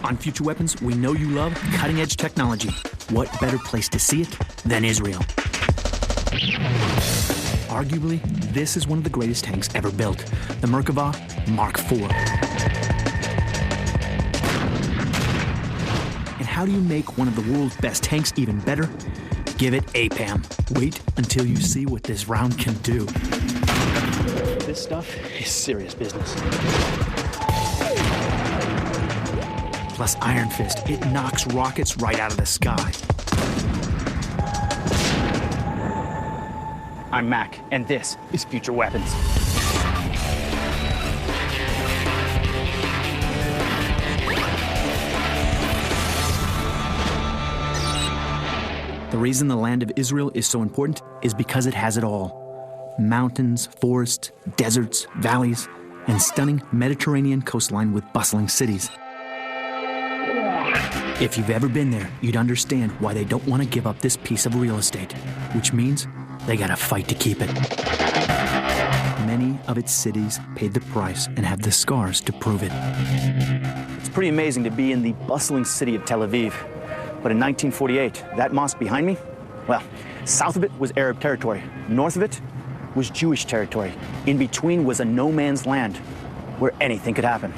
On Future Weapons, we know you love cutting-edge technology. What better place to see it than Israel? Arguably, this is one of the greatest tanks ever built, the Merkava Mark IV. And how do you make one of the world's best tanks even better? Give it APAM. Wait until you see what this round can do. This stuff is serious business. Plus Iron Fist, it knocks rockets right out of the sky. I'm Mac, and this is Future Weapons. The reason the land of Israel is so important is because it has it all. Mountains, forests, deserts, valleys, and stunning Mediterranean coastline with bustling cities. If you've ever been there, you'd understand why they don't want to give up this piece of real estate, which means they gotta fight to keep it. Many of its cities paid the price and have the scars to prove it. It's pretty amazing to be in the bustling city of Tel Aviv. But in 1948, that mosque behind me, well, south of it was Arab territory. North of it was Jewish territory. In between was a no man's land where anything could happen.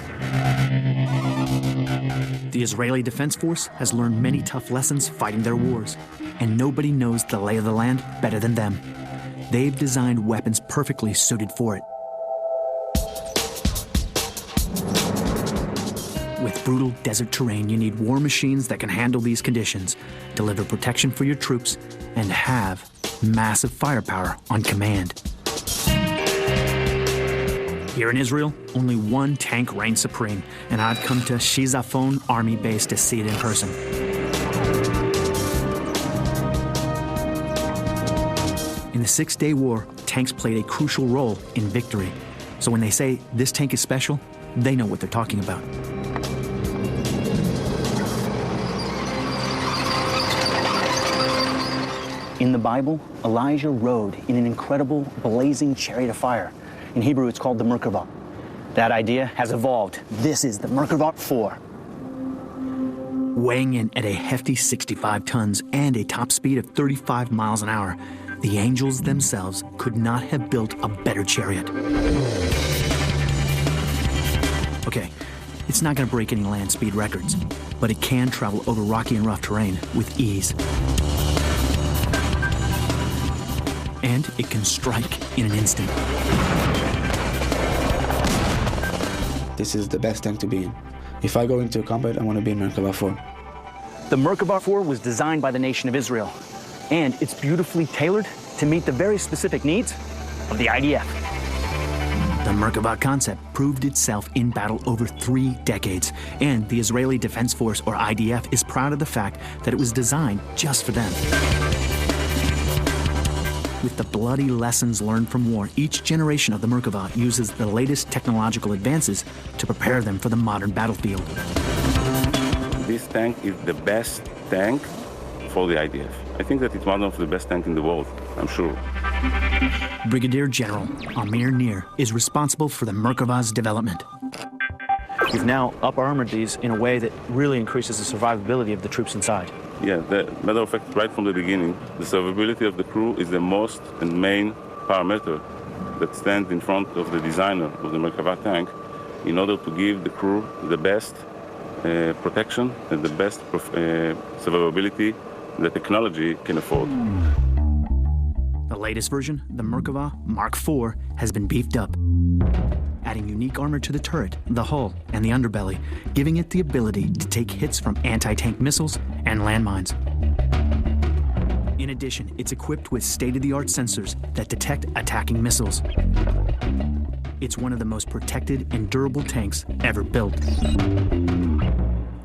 The Israeli Defense Force has learned many tough lessons fighting their wars, and nobody knows the lay of the land better than them. They've designed weapons perfectly suited for it. With brutal desert terrain, you need war machines that can handle these conditions, deliver protection for your troops, and have massive firepower on command. Here in Israel, only one tank reigns supreme, and I've come to Shizafon Army Base to see it in person. In the Six-Day War, tanks played a crucial role in victory. So when they say this tank is special, they know what they're talking about. In the Bible, Elijah rode in an incredible blazing chariot of fire. In Hebrew, it's called the Merkava. That idea has evolved. This is the Merkava IV. Weighing in at a hefty 65 tons and a top speed of 35 miles an hour, the angels themselves could not have built a better chariot. Okay, it's not going to break any land speed records, but it can travel over rocky and rough terrain with ease. And it can strike in an instant. This is the best tank to be in. If I go into a combat, I want to be in Merkava IV. The Merkava IV was designed by the nation of Israel, and it's beautifully tailored to meet the very specific needs of the IDF. The Merkava concept proved itself in battle over 3 decades, and the Israeli Defense Force, or IDF, is proud of the fact that it was designed just for them. With the bloody lessons learned from war, each generation of the Merkava uses the latest technological advances to prepare them for the modern battlefield. This tank is the best tank for the IDF. I think that it's one of the best tanks in the world, I'm sure. Brigadier General Amir Nir is responsible for the Merkava's development. You've now up-armored these in a way that really increases the survivability of the troops inside. Yeah, matter of fact, right from the beginning, the survivability of the crew is the most and main parameter that stands in front of the designer of the Merkava tank in order to give the crew the best protection and the best survivability the technology can afford. The latest version, the Merkava Mark IV, has been beefed up, adding unique armor to the turret, the hull, and the underbelly, giving it the ability to take hits from anti-tank missiles and landmines. In addition, it's equipped with state-of-the-art sensors that detect attacking missiles. It's one of the most protected and durable tanks ever built.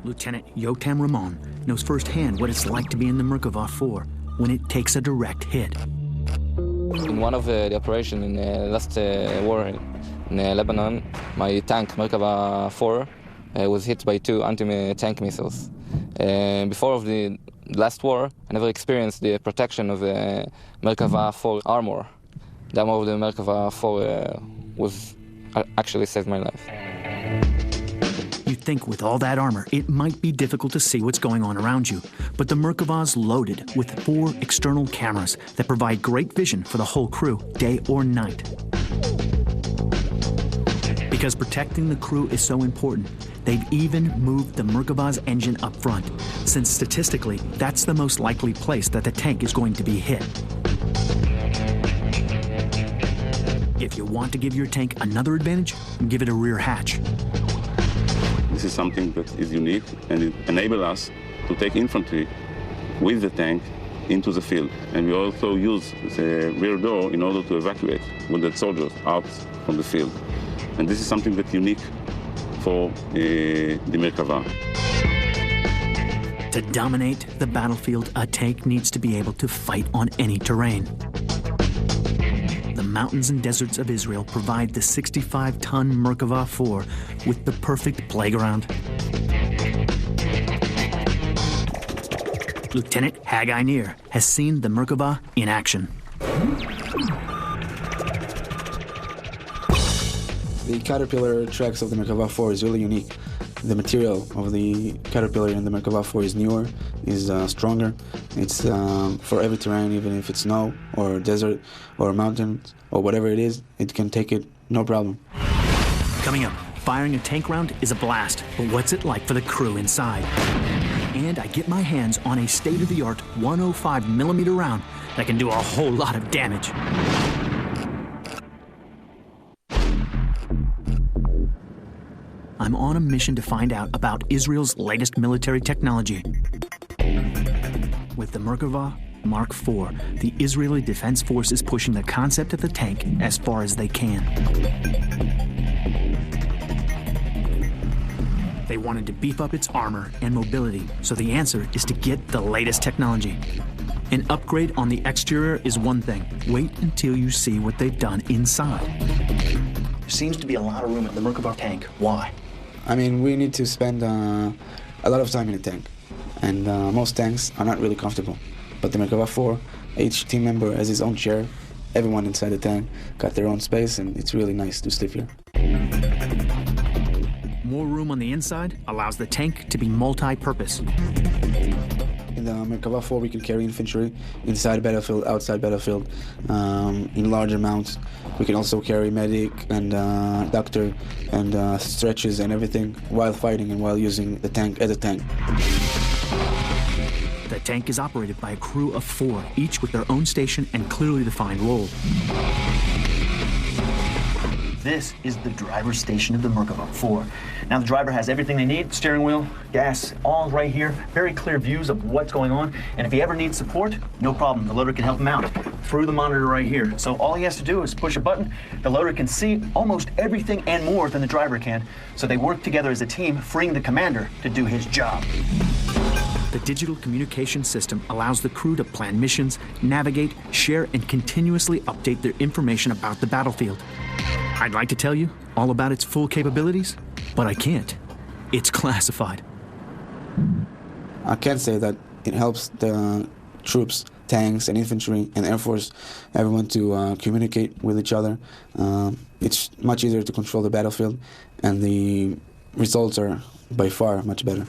Lieutenant Yotam Ramon knows firsthand what it's like to be in the Merkava IV when it takes a direct hit. In one of the operations in the last war in Lebanon, my tank, Merkava IV, was hit by 2 anti-tank missiles. Before of the last war, I never experienced the protection of the Merkava IV armor. The armor of the Merkava IV was actually saved my life. You think with all that armor, it might be difficult to see what's going on around you, but the Merkava's loaded with 4 external cameras that provide great vision for the whole crew, day or night. Because protecting the crew is so important, they've even moved the Merkava's engine up front, since statistically, that's the most likely place that the tank is going to be hit. If you want to give your tank another advantage, give it a rear hatch. This is something that is unique, and it enables us to take infantry with the tank into the field. And we also use the rear door in order to evacuate wounded soldiers out from the field. And this is something that's unique for the Merkava. To dominate the battlefield, a tank needs to be able to fight on any terrain. The mountains and deserts of Israel provide the 65-ton Merkava 4 with the perfect playground. Lieutenant Haggai Nir has seen the Merkava in action. The Caterpillar tracks of the Merkava 4 is really unique. The material of the Caterpillar in the Merkava 4 is newer, is stronger. It's for every terrain, even if it's snow or desert or mountains or whatever it is, it can take it, no problem. Coming up, firing a tank round is a blast, but what's it like for the crew inside? And I get my hands on a state-of-the-art 105mm round that can do a whole lot of damage. I'm on a mission to find out about Israel's latest military technology. With the Merkava Mark IV, the Israeli Defense Force is pushing the concept of the tank as far as they can. They wanted to beef up its armor and mobility, so the answer is to get the latest technology. An upgrade on the exterior is one thing. Wait until you see what they've done inside. There seems to be a lot of room in the Merkava tank. Why? I mean, we need to spend a lot of time in a tank, and most tanks are not really comfortable. But the Merkava 4, each team member has his own chair. Everyone inside the tank got their own space, and it's really nice to sleep here. More room on the inside allows the tank to be multi-purpose. In the Merkava 4, we can carry infantry inside battlefield, outside battlefield, in large amounts. We can also carry medic and doctor and stretches and everything while fighting and while using the tank as a tank. The tank is operated by a crew of 4, each with their own station and clearly defined role. This is the driver's station of the Merkava 4. Now the driver has everything they need, steering wheel, gas, all right here. Very clear views of what's going on. And if he ever needs support, no problem. The loader can help him out through the monitor right here. So all he has to do is push a button. The loader can see almost everything and more than the driver can. So they work together as a team, freeing the commander to do his job. The digital communication system allows the crew to plan missions, navigate, share, and continuously update their information about the battlefield. I'd like to tell you all about its full capabilities, but I can't. It's classified. I can say that it helps the troops, tanks, and infantry, and Air Force, everyone to communicate with each other. It's much easier to control the battlefield, and the results are by far much better.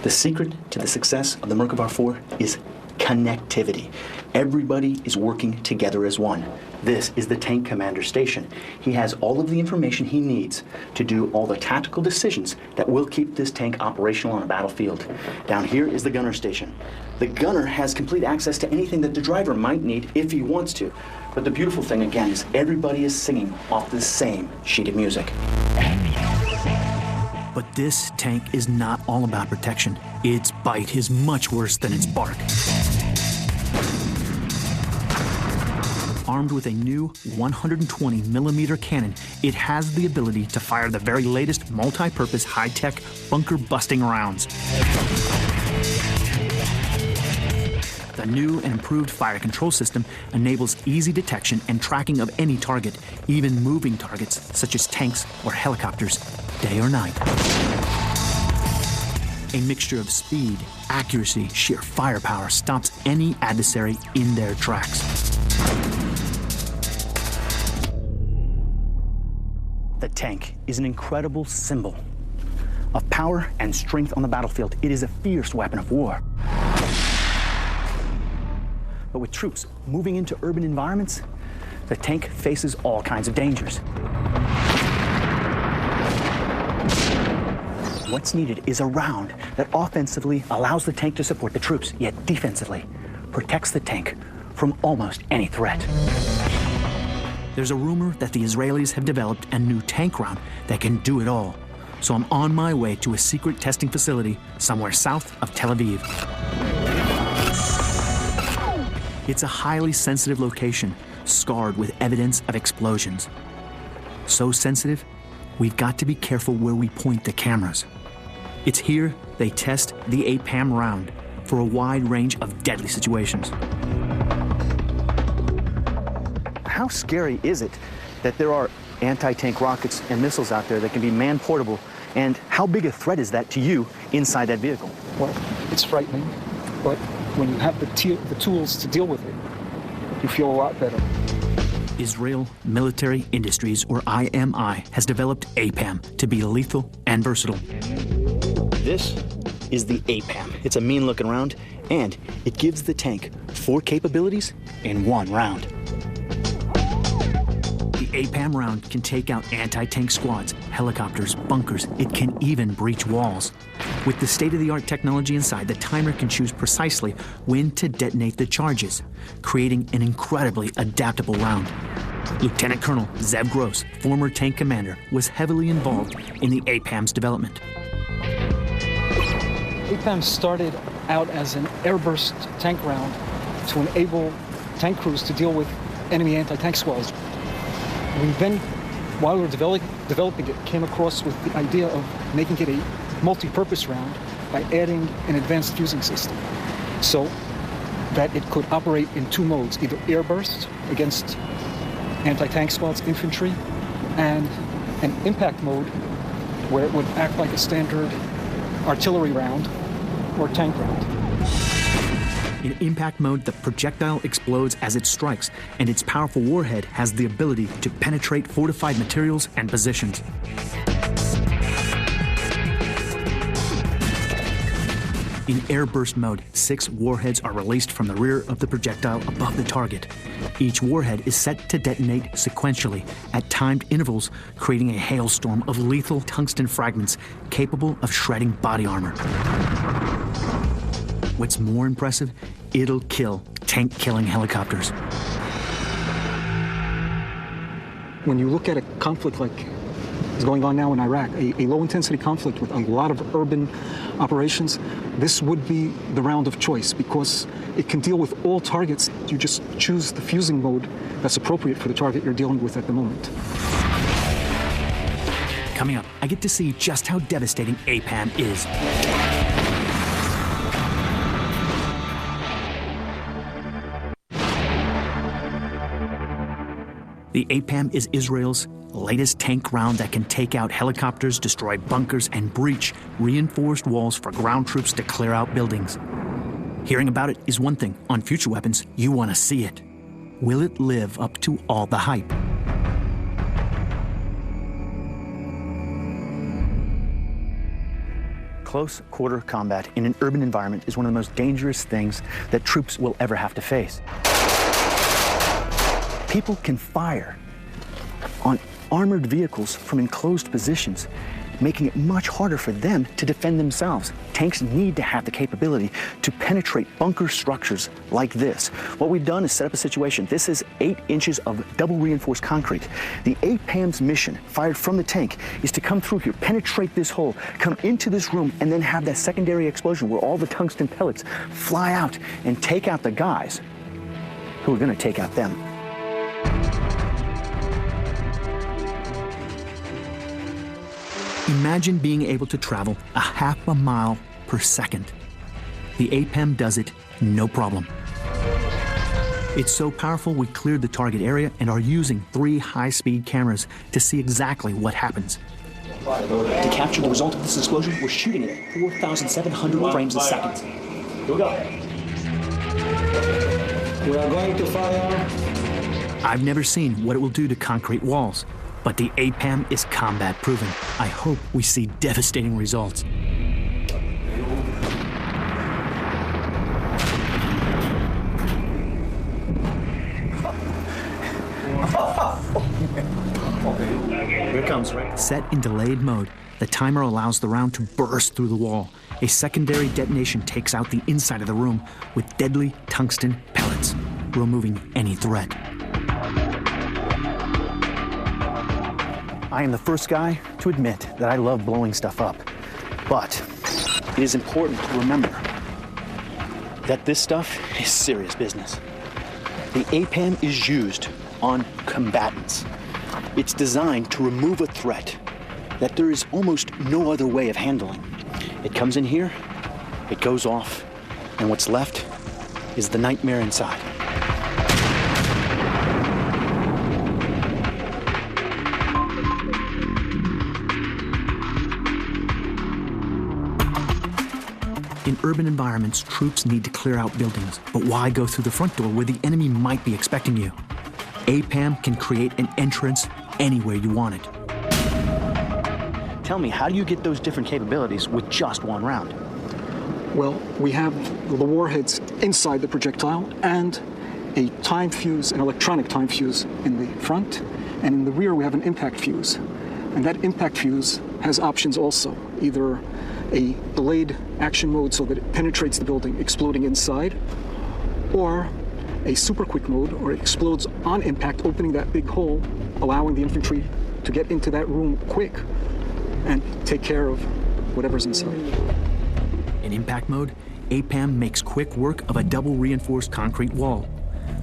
The secret to the success of the Merkava 4 is connectivity. Everybody is working together as one. This is the tank commander station. He has all of the information he needs to do all the tactical decisions that will keep this tank operational on a battlefield. Down here is the gunner station. The gunner has complete access to anything that the driver might need if he wants to. But the beautiful thing, again, is everybody is singing off the same sheet of music. But this tank is not all about protection. Its bite is much worse than its bark. Armed with a new 120mm cannon, it has the ability to fire the very latest multi-purpose high-tech bunker-busting rounds. The new and improved fire control system enables easy detection and tracking of any target, even moving targets such as tanks or helicopters, day or night. A mixture of speed, accuracy, sheer firepower stops any adversary in their tracks. The tank is an incredible symbol of power and strength on the battlefield. It is a fierce weapon of war. But with troops moving into urban environments, the tank faces all kinds of dangers. What's needed is a round that offensively allows the tank to support the troops, yet defensively protects the tank from almost any threat. There's a rumor that the Israelis have developed a new tank round that can do it all. So I'm on my way to a secret testing facility somewhere south of Tel Aviv. It's a highly sensitive location, scarred with evidence of explosions. So sensitive, we've got to be careful where we point the cameras. It's here they test the APAM round for a wide range of deadly situations. How scary is it that there are anti-tank rockets and missiles out there that can be man-portable, and how big a threat is that to you inside that vehicle? Well, it's frightening, but when you have the tools to deal with it, you feel a lot better. Israel Military Industries, or IMI, has developed APAM to be lethal and versatile. This is the APAM. It's a mean-looking round, and it gives the tank 4 capabilities in 1 round. The APAM round can take out anti-tank squads, helicopters, bunkers. It can even breach walls. With the state-of-the-art technology inside, the timer can choose precisely when to detonate the charges, creating an incredibly adaptable round. Lieutenant Colonel Zev Gross, former tank commander, was heavily involved in the APAM's development. APAM started out as an airburst tank round to enable tank crews to deal with enemy anti-tank squads. We then, while we were developing it, came across with the idea of making it a multi-purpose round by adding an advanced fusing system so that it could operate in 2 modes, either airburst against anti-tank squads, infantry, and an impact mode where it would act like a standard artillery round or tank round. In impact mode, the projectile explodes as it strikes, and its powerful warhead has the ability to penetrate fortified materials and positions. In airburst mode, 6 warheads are released from the rear of the projectile above the target. Each warhead is set to detonate sequentially at timed intervals, creating a hailstorm of lethal tungsten fragments capable of shredding body armor. What's more impressive, it'll kill tank-killing helicopters. When you look at a conflict like is going on now in Iraq, a low-intensity conflict with a lot of urban operations, this would be the round of choice because it can deal with all targets. You just choose the fusing mode that's appropriate for the target you're dealing with at the moment. Coming up, I get to see just how devastating APAM is. The APAM is Israel's latest tank round that can take out helicopters, destroy bunkers, and breach reinforced walls for ground troops to clear out buildings. Hearing about it is one thing. On Future Weapons, you want to see it. Will it live up to all the hype? Close quarter combat in an urban environment is one of the most dangerous things that troops will ever have to face. People can fire on armored vehicles from enclosed positions, making it much harder for them to defend themselves. Tanks need to have the capability to penetrate bunker structures like this. What we've done is set up a situation. This is 8 inches of double reinforced concrete. The APAM's mission, fired from the tank, is to come through here, penetrate this hole, come into this room, and then have that secondary explosion where all the tungsten pellets fly out and take out the guys who are going to take out them. Imagine being able to travel a half a mile per second. The APAM does it no problem. It's so powerful we cleared the target area and are using 3 high-speed cameras to see exactly what happens. To capture the result of this explosion, we're shooting at 4,700 frames a second. Here we go. We are going to fire. I've never seen what it will do to concrete walls, But the APAM is combat-proven. I hope we see devastating results. Here it comes, Rick. Set in delayed mode, the timer allows the round to burst through the wall. A secondary detonation takes out the inside of the room with deadly tungsten pellets, removing any threat. I am the first guy to admit that I love blowing stuff up. But it is important to remember that this stuff is serious business. The APAM is used on combatants. It's designed to remove a threat that there is almost no other way of handling. It comes in here, it goes off, and what's left is the nightmare inside. In urban environments, troops need to clear out buildings, but why go through the front door where the enemy might be expecting you? APAM can create an entrance anywhere you want it. Tell me, how do you get those different capabilities with just one round? Well, we have the warheads inside the projectile and a time fuse, an electronic time fuse in the front, and in the rear we have an impact fuse. And that impact fuse has options also, either a delayed action mode so that it penetrates the building, exploding inside, or a super quick mode, or it explodes on impact, opening that big hole, allowing the infantry to get into that room quick and take care of whatever's inside. In impact mode, APAM makes quick work of a double reinforced concrete wall,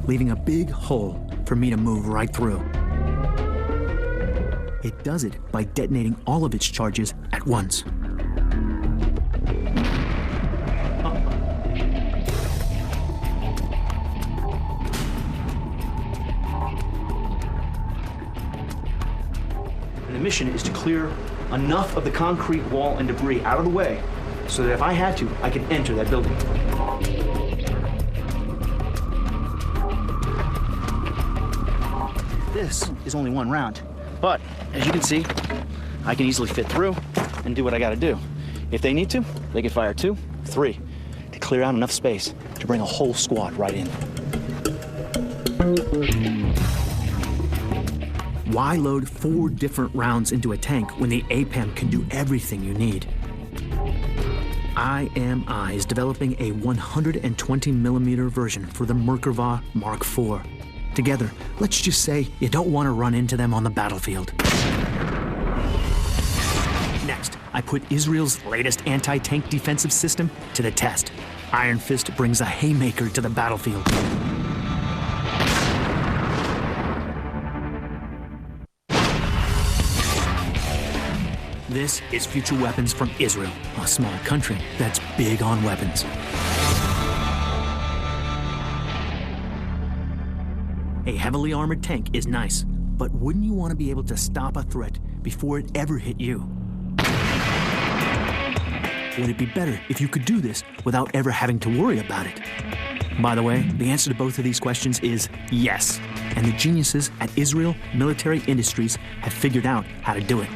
leaving a big hole for me to move right through. It does it by detonating all of its charges at once. The mission is to clear enough of the concrete wall and debris out of the way so that if I had to, I could enter that building. This is only one round, but as you can see, I can easily fit through and do what I gotta do. If they need to, they can fire 2, 3 to clear out enough space to bring a whole squad right in. Why load 4 different rounds into a tank when the APAM can do everything you need? IMI is developing a 120mm version for the Merkava Mark IV. Together, let's just say you don't want to run into them on the battlefield. Next, I put Israel's latest anti-tank defensive system to the test. Iron Fist brings a haymaker to the battlefield. This is future weapons from Israel, a small country that's big on weapons. A heavily armored tank is nice, but wouldn't you want to be able to stop a threat before it ever hit you? Would it be better if you could do this without ever having to worry about it? By the way, the answer to both of these questions is yes, and the geniuses at Israel Military Industries have figured out how to do it.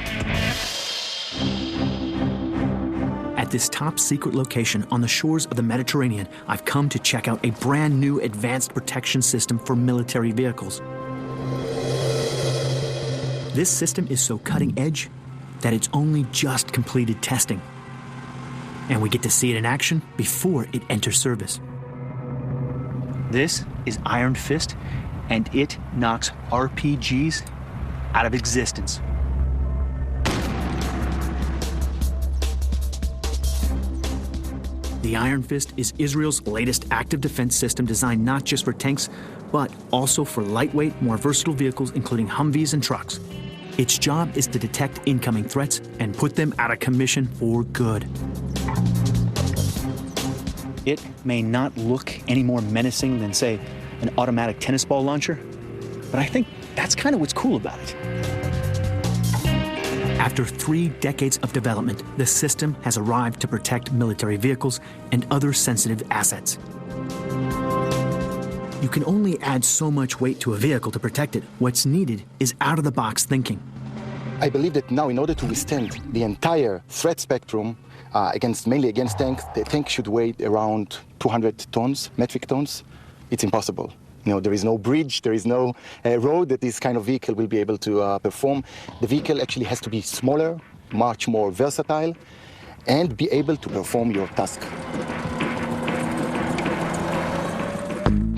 At this top secret location on the shores of the Mediterranean, I've come to check out a brand new advanced protection system for military vehicles. This system is so cutting edge that it's only just completed testing. And we get to see it in action before it enters service. This is Iron Fist, and it knocks RPGs out of existence. The Iron Fist is Israel's latest active defense system designed not just for tanks, but also for lightweight, more versatile vehicles, including Humvees and trucks. Its job is to detect incoming threats and put them out of commission for good. It may not look any more menacing than, say, an automatic tennis ball launcher, but I think that's kind of what's cool about it. After 3 decades of development, the system has arrived to protect military vehicles and other sensitive assets. You can only add so much weight to a vehicle to protect it. What's needed is out-of-the-box thinking. I believe that now, in order to withstand the entire threat spectrum, mainly against tanks, the tank should weigh around 200 tons, metric tons. It's impossible. There is no bridge, there is no road that this kind of vehicle will be able to perform. The vehicle actually has to be smaller, much more versatile, and be able to perform your task.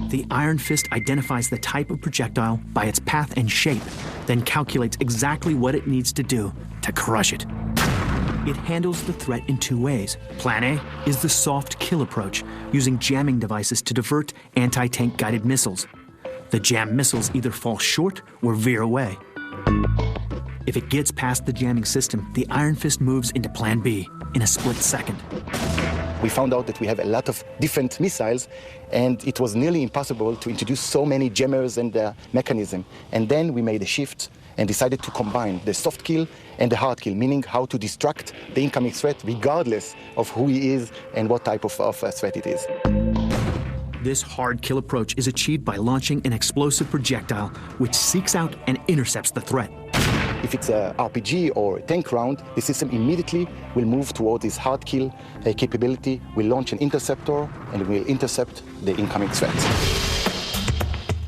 The Iron Fist identifies the type of projectile by its path and shape, then calculates exactly what it needs to do to crush it. It handles the threat in two ways. Plan A is the soft kill approach, using jamming devices to divert anti-tank guided missiles. The jammed missiles either fall short or veer away. If it gets past the jamming system, the Iron Fist moves into Plan B in a split second. We found out that we have a lot of different missiles, and it was nearly impossible to introduce so many jammers and mechanism. And then we made a shift and decided to combine the soft kill and the hard kill, meaning how to distract the incoming threat regardless of who he is and what type of threat it is. This hard kill approach is achieved by launching an explosive projectile which seeks out and intercepts the threat. If it's a RPG or a tank round, the system immediately will move towards this hard kill capability, will launch an interceptor, and will intercept the incoming threat.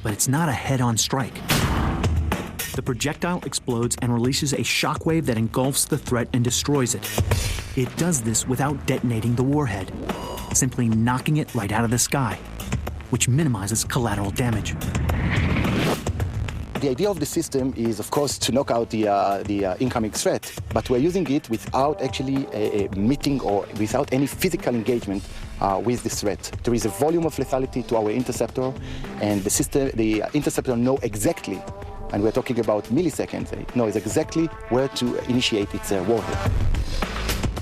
But it's not a head-on strike. The projectile explodes and releases a shockwave that engulfs the threat and destroys it. It does this without detonating the warhead, simply knocking it right out of the sky, which minimizes collateral damage. The idea of the system is, of course, to knock out the incoming threat, but we're using it without actually meeting or without any physical engagement with the threat. There is a volume of lethality to our interceptor, and the interceptor knows exactly, and we're talking about milliseconds, knows exactly where to initiate its warhead.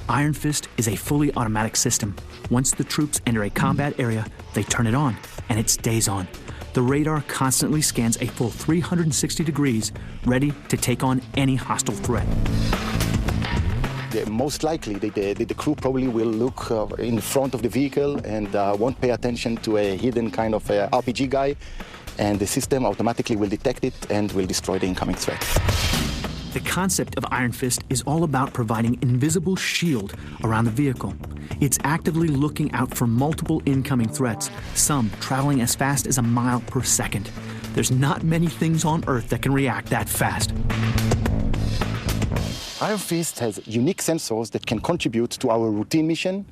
Iron Fist is a fully automatic system. Once the troops enter a combat area, they turn it on, and it stays on. The radar constantly scans a full 360 degrees, ready to take on any hostile threat. Most likely, the crew probably will look in front of the vehicle and won't pay attention to a hidden kind of RPG guy, and the system automatically will detect it and will destroy the incoming threat. The concept of Iron Fist is all about providing invisible shield around the vehicle. It's actively looking out for multiple incoming threats, some traveling as fast as a mile per second. There's not many things on Earth that can react that fast. Iron Fist has unique sensors that can contribute to our routine mission,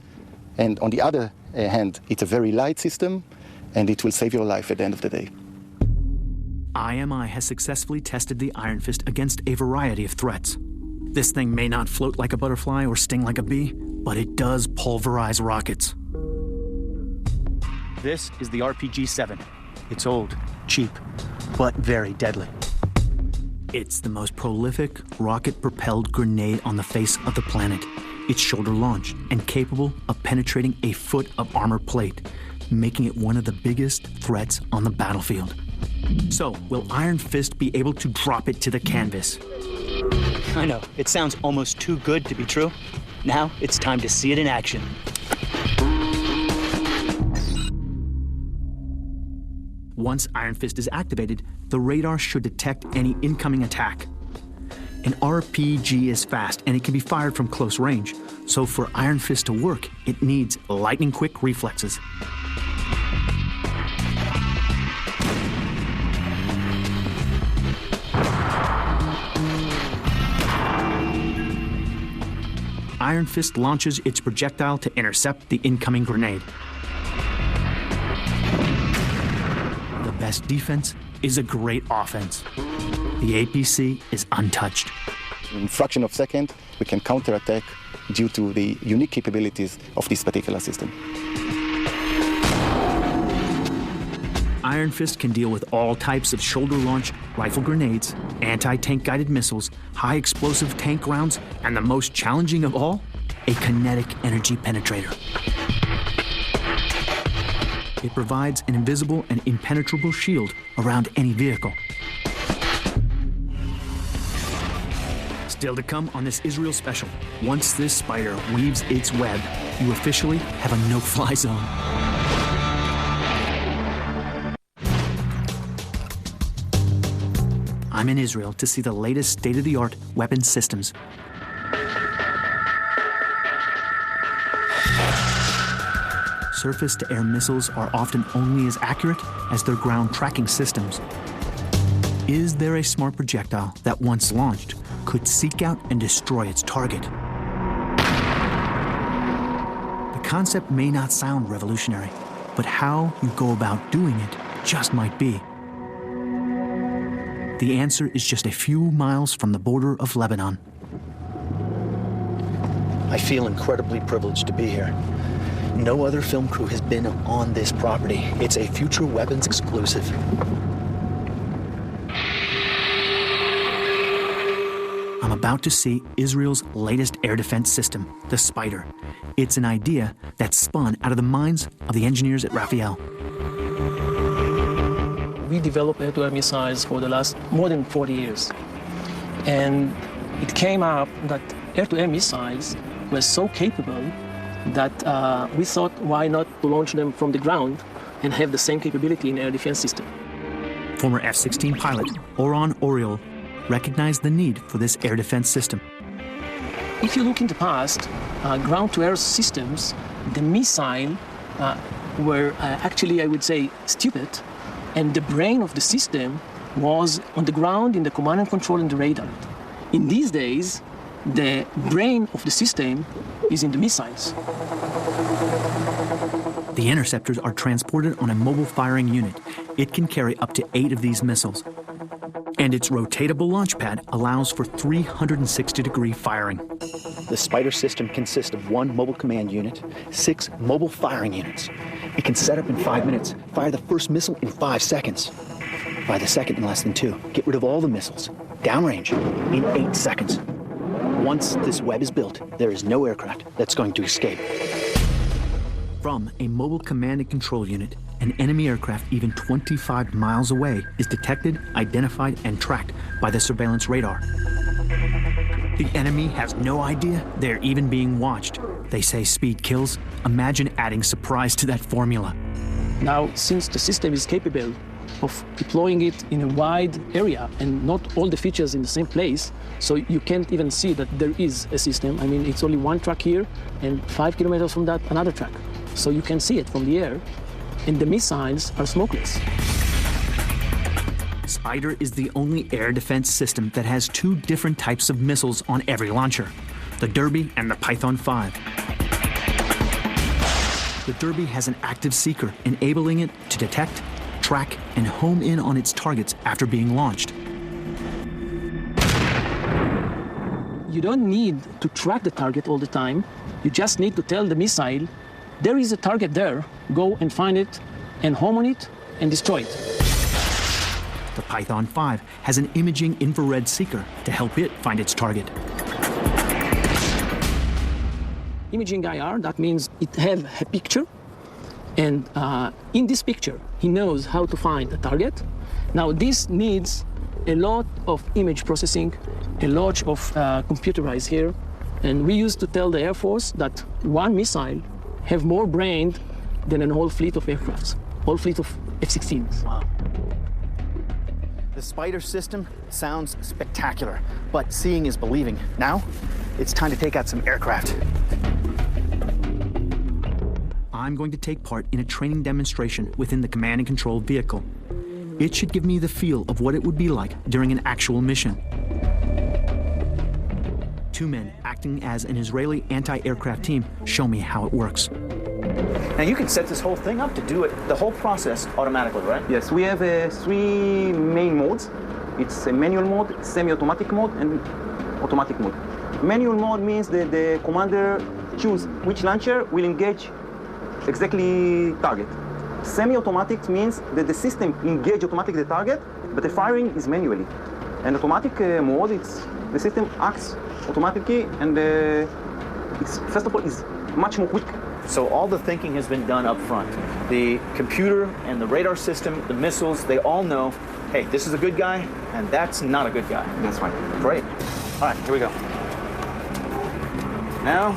and on the other hand, it's a very light system, and it will save your life at the end of the day. IMI has successfully tested the Iron Fist against a variety of threats. This thing may not float like a butterfly or sting like a bee, but it does pulverize rockets. This is the RPG-7. It's old, cheap, but very deadly. It's the most prolific rocket-propelled grenade on the face of the planet. It's shoulder-launched and capable of penetrating a foot of armor plate, making it one of the biggest threats on the battlefield. So, will Iron Fist be able to drop it to the canvas? I know, it sounds almost too good to be true. Now, it's time to see it in action. Once Iron Fist is activated, the radar should detect any incoming attack. An RPG is fast, and it can be fired from close range. So for Iron Fist to work, it needs lightning-quick reflexes. Iron Fist launches its projectile to intercept the incoming grenade. The best defense is a great offense. The APC is untouched. In a fraction of a second, we can counterattack due to the unique capabilities of this particular system. Iron Fist can deal with all types of shoulder-launched rifle grenades, anti-tank guided missiles, high-explosive tank rounds, and the most challenging of all, a kinetic energy penetrator. It provides an invisible and impenetrable shield around any vehicle. Still to come on this Israel special, once this spider weaves its web, you officially have a no-fly zone. I'm in Israel to see the latest state-of-the-art weapons systems. Surface-to-air missiles are often only as accurate as their ground tracking systems. Is there a smart projectile that, once launched, could seek out and destroy its target? The concept may not sound revolutionary, but how you go about doing it just might be. The answer is just a few miles from the border of Lebanon. I feel incredibly privileged to be here. No other film crew has been on this property. It's a Future Weapons exclusive. I'm about to see Israel's latest air defense system, the Spider. It's an idea that spun out of the minds of the engineers at Rafael. We developed air-to-air missiles for the last more than 40 years. And it came up that air-to-air missiles were so capable that we thought, why not to launch them from the ground and have the same capability in air defense system. Former F-16 pilot Oron Oriol recognized the need for this air defense system. If you look in the past, ground-to-air systems, the missile were actually, I would say, stupid, and the brain of the system was on the ground in the command and control and the radar. In these days, the brain of the system is in the missiles. The interceptors are transported on a mobile firing unit. It can carry up to 8 of these missiles. And its rotatable launch pad allows for 360-degree firing. The Spider system consists of 1 mobile command unit, 6 mobile firing units. It can set up in 5 minutes, fire the first missile in 5 seconds, fire the second in less than 2, get rid of all the missiles, downrange in 8 seconds. Once this web is built, there is no aircraft that's going to escape. From a mobile command and control unit, an enemy aircraft even 25 miles away is detected, identified, and tracked by the surveillance radar. The enemy has no idea they're even being watched. They say speed kills. Imagine adding surprise to that formula. Now, since the system is capable of deploying it in a wide area and not all the features in the same place, so you can't even see that there is a system. I mean, it's only 1 track here, and 5 kilometers from that, another track. So you can see it from the air, and the missiles are smokeless. Spider is the only air defense system that has 2 different types of missiles on every launcher, the Derby and the Python 5. The Derby has an active seeker, enabling it to detect, track, and home in on its targets after being launched. You don't need to track the target all the time. You just need to tell the missile, there is a target there, go and find it, and home on it, and destroy it. The Python 5 has an imaging infrared seeker to help it find its target. Imaging IR, that means it has a picture, and in this picture, he knows how to find the target. Now, this needs a lot of image processing, a lot of computerized here, and we used to tell the Air Force that 1 missile have more brain than a whole fleet of aircrafts, whole fleet of F-16s. Wow. The Spider system sounds spectacular, but seeing is believing. Now, it's time to take out some aircraft. I'm going to take part in a training demonstration within the command and control vehicle. It should give me the feel of what it would be like during an actual mission. 2 men acting as an Israeli anti-aircraft team show me how it works. Now you can set this whole thing up to do it, the whole process automatically, right? Yes, we have 3 main modes. It's a manual mode, semi-automatic mode, and automatic mode. Manual mode means that the commander choose which launcher will engage exactly target. Semi-automatic means that the system engage automatically the target, but the firing is manually. And automatic mode, the system acts automatically, and it's, first of all, is much more quick. So all the thinking has been done up front. The computer and the radar system, the missiles, they all know, hey, this is a good guy, and that's not a good guy. That's right. Great. All right, here we go. Now,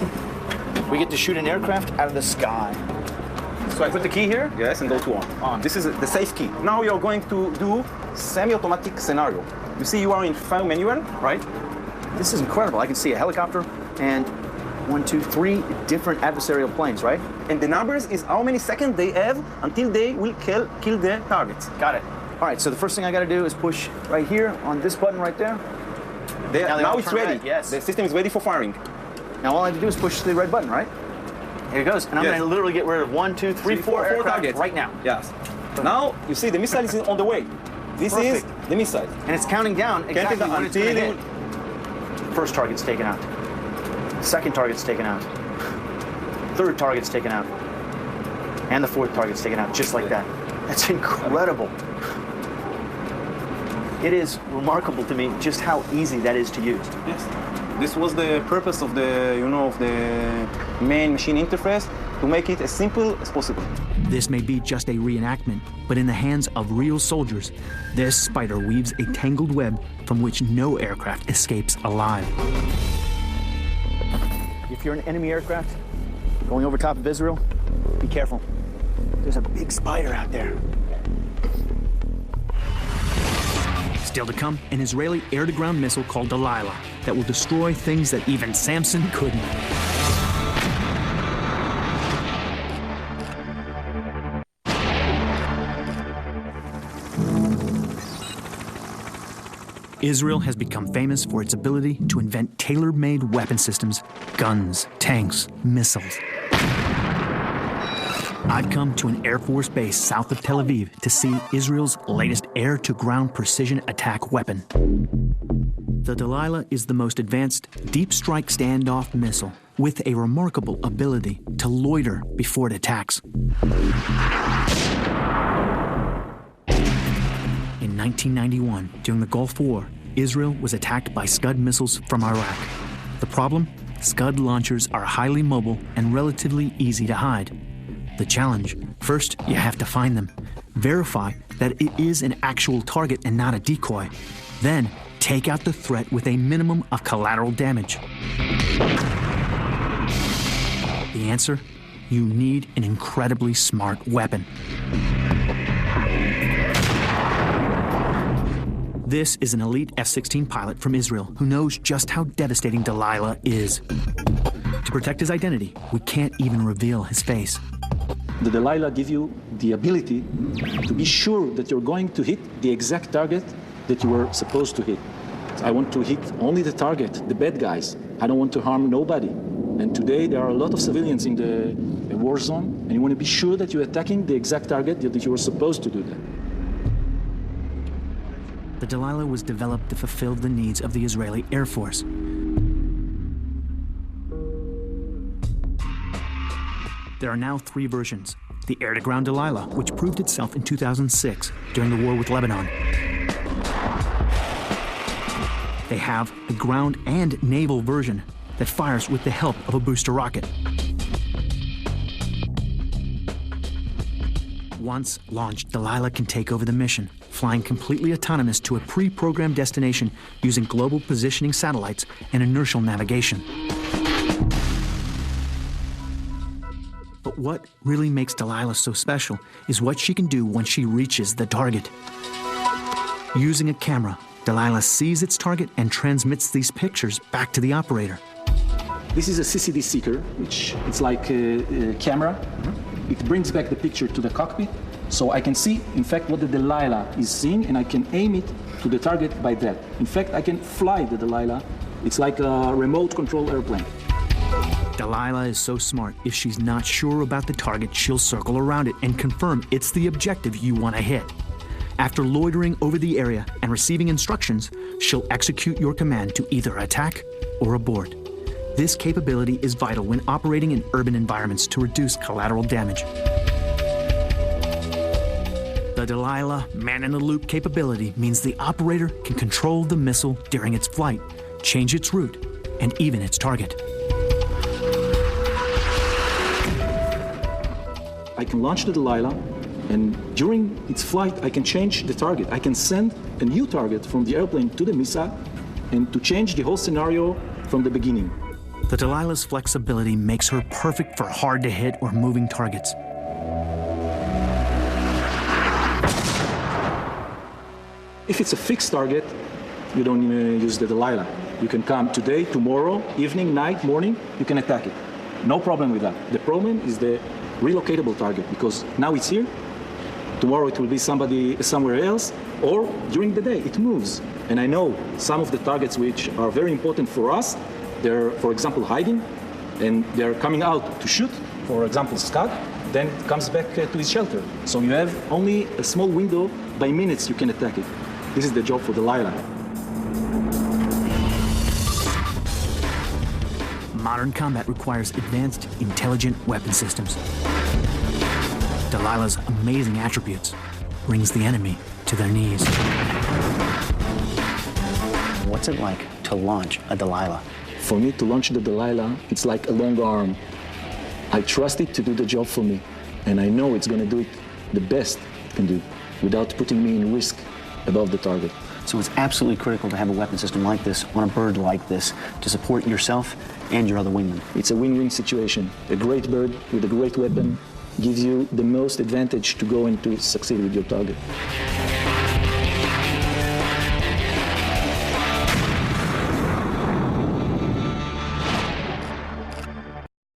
we get to shoot an aircraft out of the sky. So I put the key here, yes, and go to on. This is the safe key. Now we are going to do semi-automatic scenario. You see you are in fire manual, right? This is incredible. I can see a helicopter and 1, 2, 3 different adversarial planes, right? And the numbers is how many seconds they have until they will kill the targets. Got it. All right, so the first thing I got to do is push right here on this button right there. Now it's ready. Red, yes. The system is ready for firing. Now all I have to do is push the red button, right? Here it goes. And I'm going to literally get rid of 1, 2, 3, 4 aircraft targets right now. Yes. Now you see the missile is on the way. This is the missile. And it's counting down exactly when it's going to hit. First target's taken out. Second target's taken out. Third target's taken out. And the fourth target's taken out, just like that. That's incredible. It is remarkable to me just how easy that is to use. Yes. This was the purpose of the, of the main machine interface, to make it as simple as possible. This may be just a reenactment, but in the hands of real soldiers, this spider weaves a tangled web from which no aircraft escapes alive. If you're an enemy aircraft going over top of Israel, be careful. There's a big spider out there. Still to come, an Israeli air-to-ground missile called Delilah that will destroy things that even Samson couldn't. Israel has become famous for its ability to invent tailor-made weapon systems, guns, tanks, missiles. I've come to an Air Force base south of Tel Aviv to see Israel's latest air-to-ground precision attack weapon. The Delilah is the most advanced deep strike standoff missile with a remarkable ability to loiter before it attacks. In 1991, during the Gulf War, Israel was attacked by Scud missiles from Iraq. The problem? Scud launchers are highly mobile and relatively easy to hide. The challenge? First, you have to find them. Verify that it is an actual target and not a decoy. Then, take out the threat with a minimum of collateral damage. The answer? You need an incredibly smart weapon. This is an elite F-16 pilot from Israel who knows just how devastating Delilah is. To protect his identity, we can't even reveal his face. The Delilah gives you the ability to be sure that you're going to hit the exact target that you were supposed to hit. I want to hit only the target, the bad guys. I don't want to harm nobody. And today there are a lot of civilians in the war zone, and you want to be sure that you're attacking the exact target that you were supposed to do that. The Delilah was developed to fulfill the needs of the Israeli Air Force. There are now 3 versions. The air-to-ground Delilah, which proved itself in 2006 during the war with Lebanon. They have a ground and naval version that fires with the help of a booster rocket. Once launched, Delilah can take over the mission, flying completely autonomous to a pre-programmed destination using global positioning satellites and inertial navigation. But what really makes Delilah so special is what she can do once she reaches the target. Using a camera, Delilah sees its target and transmits these pictures back to the operator. This is a CCD seeker, which it's like a camera. It brings back the picture to the cockpit, so I can see, in fact, what the Delilah is seeing, and I can aim it to the target by that. In fact, I can fly the Delilah. It's like a remote control airplane. Delilah is so smart, if she's not sure about the target, she'll circle around it and confirm it's the objective you want to hit. After loitering over the area and receiving instructions, she'll execute your command to either attack or abort. This capability is vital when operating in urban environments to reduce collateral damage. The Delilah man-in-the-loop capability means the operator can control the missile during its flight, change its route, and even its target. I can launch the Delilah, and during its flight, I can change the target. I can send a new target from the airplane to the missile, and to change the whole scenario from the beginning. The Delilah's flexibility makes her perfect for hard-to-hit or moving targets. If it's a fixed target, you don't use the Delilah. You can come today, tomorrow, evening, night, morning, you can attack it. No problem with that. The problem is the relocatable target, because now it's here, tomorrow it will be somewhere else, or during the day it moves. And I know some of the targets which are very important for us, they're, for example, hiding, and they're coming out to shoot, for example, Scud, then it comes back to his shelter. So you have only a small window, by minutes you can attack it. This is the job for Delilah. Modern combat requires advanced, intelligent weapon systems. Delilah's amazing attributes brings the enemy to their knees. What's it like to launch a Delilah? For me to launch the Delilah, it's like a long arm. I trust it to do the job for me, and I know it's going to do it the best it can do without putting me in risk above the target. So it's absolutely critical to have a weapon system like this on a bird like this to support yourself and your other wingmen. It's a win-win situation. A great bird with a great weapon gives you the most advantage to go and to succeed with your target.